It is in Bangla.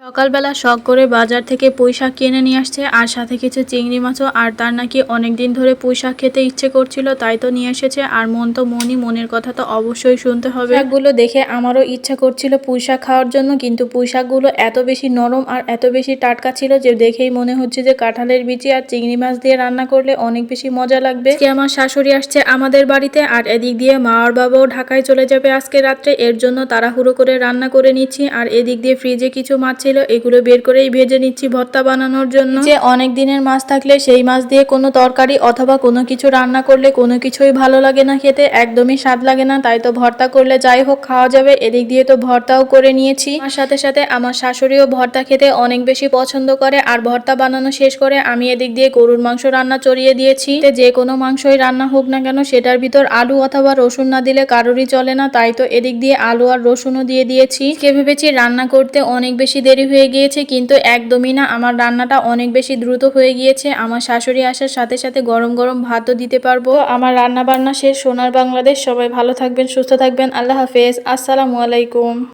সকালবেলা শখ করে বাজার থেকে পুঁই শাক কিনে নিয়ে আসছে আর সাথে কিছু চিংড়ি মাছও। আর তার নাকি অনেকদিন ধরে পুঁই শাক খেতে ইচ্ছে করছিল, তাই তো নিয়ে এসেছে। আর মন তো মনই, মনের কথা তো অবশ্যই শুনতে হবে। শাকগুলো দেখে আমারও ইচ্ছা করছিল পুঁই শাক খাওয়ার জন্য, কিন্তু পুঁই শাকগুলো এত বেশি নরম আর এত বেশি টাটকা ছিল যে দেখেই মনে হচ্ছে যে কাঁঠালের বিচি আর চিংড়ি মাছ দিয়ে রান্না করলে অনেক বেশি মজা লাগবে। আজকে আমার শাশুড়ি আসছে আমাদের বাড়িতে, আর এদিক দিয়ে মা আর বাবাও ঢাকায় চলে যাবে আজকে রাত্রে। এর জন্য তাড়াহুড়ো করে রান্না করে নিচ্ছি। আর এদিক দিয়ে ফ্রিজে কিছু মাছ ছিল, এগুলো বের করেই ভেজে নিচ্ছি ভর্তা বানানোর জন্য। যে অনেক দিনের মাছ থাকলে সেই মাছ দিয়ে কোনো তরকারি অথবা কোনো কিছু রান্না করলে কোনো কিছুই ভালো লাগে না খেতে, একদমই স্বাদ লাগে না। তাই তো ভর্তা করলে যাই হোক খাওয়া যাবে। এদিক দিয়ে তো ভর্তাও করে নিয়েছি। আর সাথে সাথে আমার শাশুড়িও ভর্তা খেতে অনেক বেশি পছন্দ করে। আর ভর্তা বানানো শেষ করে আমি এদিক দিয়ে গরুর মাংস রান্না চড়িয়ে দিয়েছি। যে কোনো মাংসই রান্না হোক না কেন সেটার ভিতর আলু অথবা রসুন না দিলে কারোরই চলে না, তাই তো এদিক দিয়ে আলু আর রসুনও দিয়ে দিয়েছি। ভেবেছি রান্না করতে অনেক বেশি দেরি হয়ে গিয়েছে, কিন্তু একদমই না, আমার রান্নাটা অনেক বেশি দ্রুত হয়ে গিয়েছে। আমার শাশুড়ি আসার সাথে সাথে গরম গরম ভাতও দিতে পারবো। আমার রান্না বান্না শেষ। সোনার বাংলাদেশ, সবাই ভালো থাকবেন, সুস্থ থাকবেন। আল্লাহ হাফেজ, আসসালামু আলাইকুম।